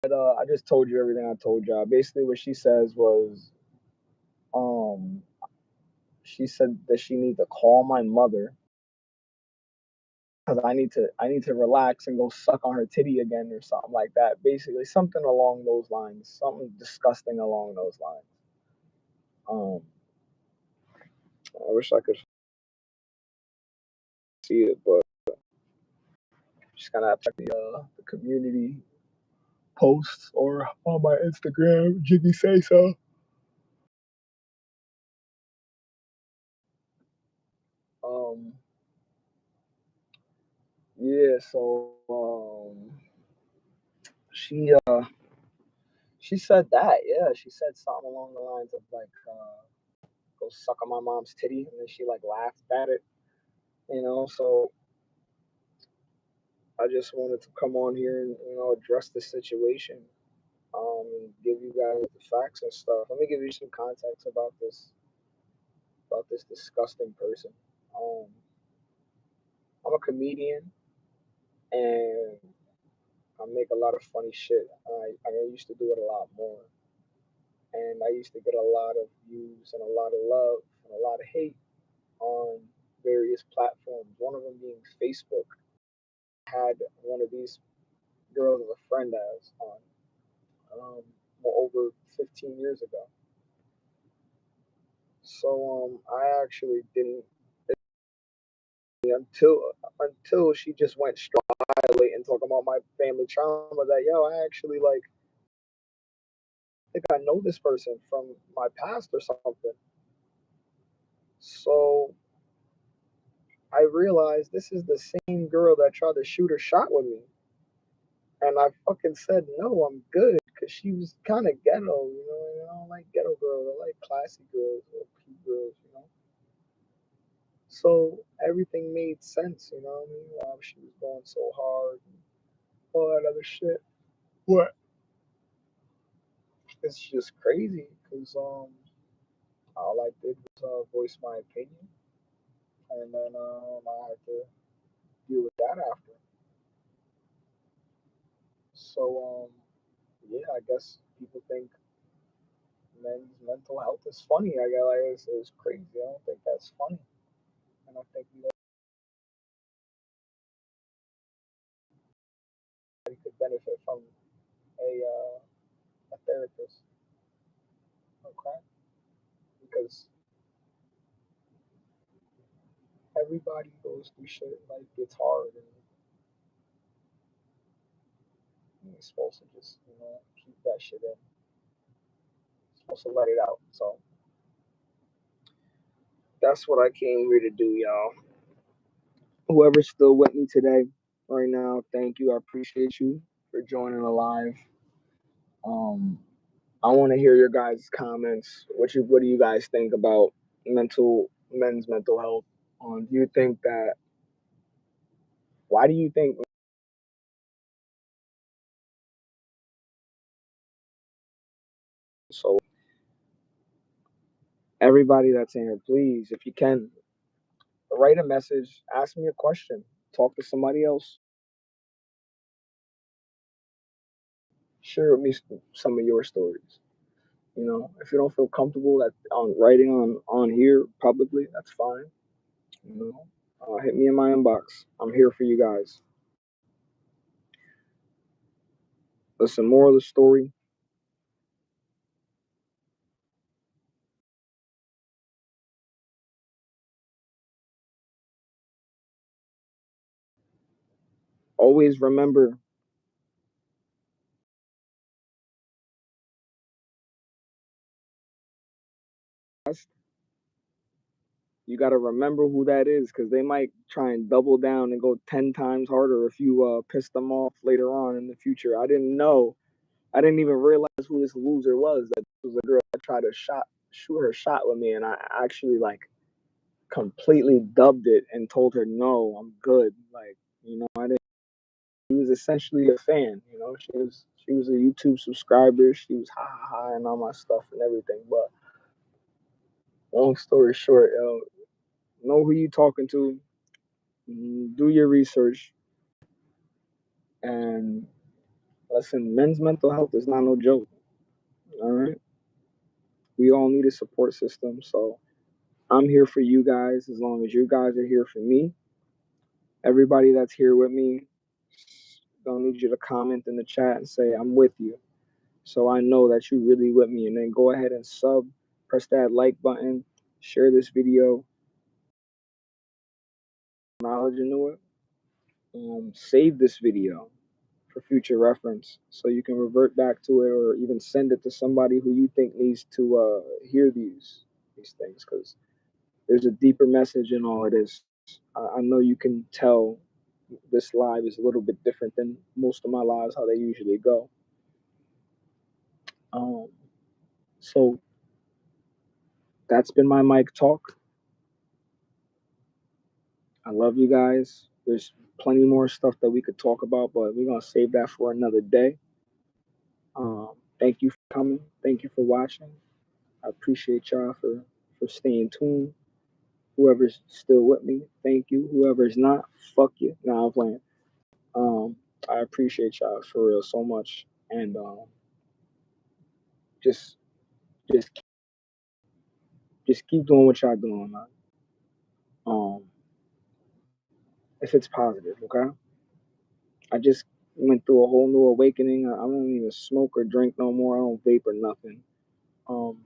I just told you everything I told y'all. Basically, what she says was, um, she said that she needs to call my mother because I need to relax and go suck on her titty again or something like that. Basically, something along those lines, something disgusting along those lines. Um, I wish I could see it, but just gonna have to check the community posts or on my Instagram. Jiggy say so. Um, yeah. So she she said that. Yeah, she said something along the lines of like, go suck on my mom's titty, and then she like laughed at it. So I just wanted to come on here and address the situation, and give you guys the facts and stuff. Let me give you some context about this disgusting person. Um, I'm a comedian and I make a lot of funny shit. I used to do it a lot more, and I used to get a lot of views and a lot of love and a lot of hate on various platforms. One of them being Facebook. I had one of these girls as a friend as on over 15 years ago. So I actually didn't until she just went straight and talking about my family trauma that I actually like think I know this person from my past or something. So I realized this is the same girl that tried to shoot her shot with me. And I fucking said no, I'm good, because she was kind of ghetto, I don't like ghetto girls. I like classy girls or cute girls. So everything made sense, what I mean? Why she was going so hard and all that other shit. What? It's just crazy because all I did was voice my opinion, and then I had to deal with that after. So yeah, I guess people think men's mental health is funny. I got like it's crazy. I don't think that's funny, and I think nobody could benefit from a therapist, okay? Because everybody goes through shit. Life gets hard, and you're supposed to just keep that shit in. You're supposed to let it out. So that's what I came here to do, y'all. Whoever's still with me today, right now, thank you. I appreciate you for joining the live. Um, I want to hear your guys' comments. What do you guys think about men's mental health? Do you think that? Why do you think? So everybody that's in here, please, if you can, write a message, ask me a question, talk to somebody else, share with me some of your stories. If you don't feel comfortable that on writing on here publicly, that's fine. Hit me in my inbox. I'm here for you guys. Listen, moral of the story: always remember you got to remember who that is, because they might try and double down and go 10 times harder if you piss them off later on in the future. I didn't even realize who this loser was. That was a girl that tried to shoot her shot with me, and I actually like completely dubbed it and told her no, I'm good. Like, I didn't. She was essentially a fan. She was a YouTube subscriber. She was ha ha ha and all my stuff and everything. But long story short, know who you talking to. Do your research, and listen. Men's mental health is not no joke. All right, we all need a support system. So I'm here for you guys as long as you guys are here for me. Everybody that's here with me, don't need you to comment in the chat and say I'm with you, so I know that you really with me. And then go ahead and press that like button, share this video, knowledge into it. Save this video for future reference, so you can revert back to it, or even send it to somebody who you think needs to hear these things, because there's a deeper message in all of this. I know you can tell this live is a little bit different than most of my lives, how they usually go. Um, so that's been my mic talk. I love you guys. There's plenty more stuff that we could talk about, but we're gonna save that for another day. Thank you for coming. Thank you for watching. I appreciate y'all for staying tuned. Whoever's still with me, thank you. Whoever's not, fuck you. Nah, I'm playing. Um, I appreciate y'all for real so much, and just just just keep doing what y'all doing, man. Um, if it's positive, okay. I just went through a whole new awakening. I don't even smoke or drink no more. I don't vape or nothing. Um,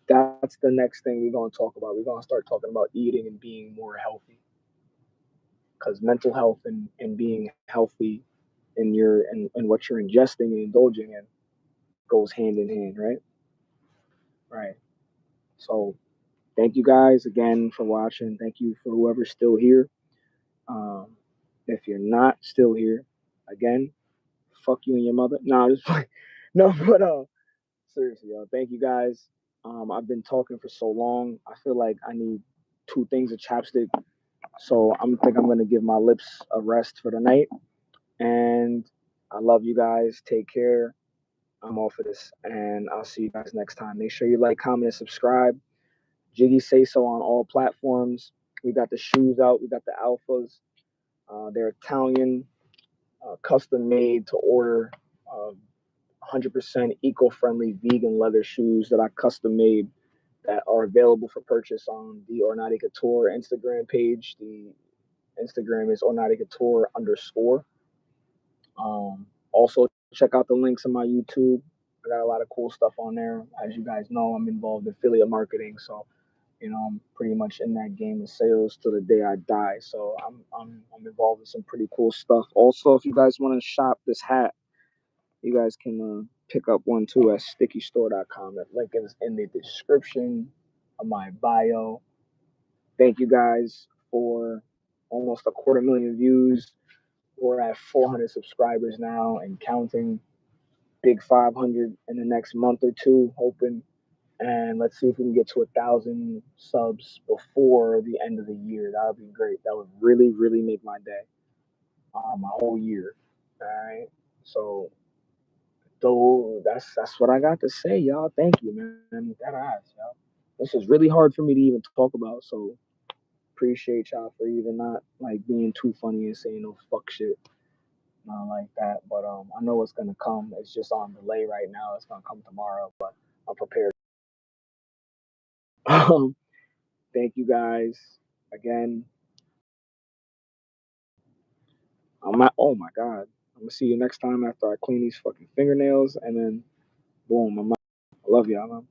that's the next thing we're gonna talk about. We're gonna start talking about eating and being more healthy, because mental health and being healthy in and what you're ingesting and indulging in goes hand in hand, right? Right. So thank you guys again for watching. Thank you for whoever's still here. Um, if you're not still here, again, fuck you and your mother. No, just no, but seriously, yo, thank you guys. I've been talking for so long. I feel like I need two things of chapstick, so I'm gonna give my lips a rest for the night. And I love you guys. Take care. I'm off of this, and I'll see you guys next time. Make sure you like, comment, and subscribe. Jiggy Say So on all platforms. We got the shoes out. We got the alphas. They're Italian, custom made to order. 100% eco-friendly vegan leather shoes that I custom made that are available for purchase on the Ornati Couture Instagram page. The Instagram is Ornati Couture _. Also, check out the links on my YouTube. I got a lot of cool stuff on there. As you guys know, I'm involved in affiliate marketing, so I'm pretty much in that game of sales to the day I die. So I'm involved in some pretty cool stuff. Also, if you guys want to shop this hat, you guys can pick up one too at stickystore.com. That link is in the description of my bio. Thank you guys for almost a quarter million views. We're at 400 subscribers now and counting. Big 500 in the next month or two, hoping. And let's see if we can get to 1,000 subs before the end of the year. That would be great. That would really, really make my day, my whole year. All right. So, though, that's what I got to say, y'all. Thank you, man. That eyes, y'all. This is really hard for me to even talk about. So, appreciate y'all for even not like being too funny and saying no fuck shit, not like that. But I know it's gonna come. It's just on delay right now. It's gonna come tomorrow, but I'm prepared. Thank you guys again. Oh my god. I'm gonna see you next time after I clean these fucking fingernails, and then boom, I'm out. I love y'all, man.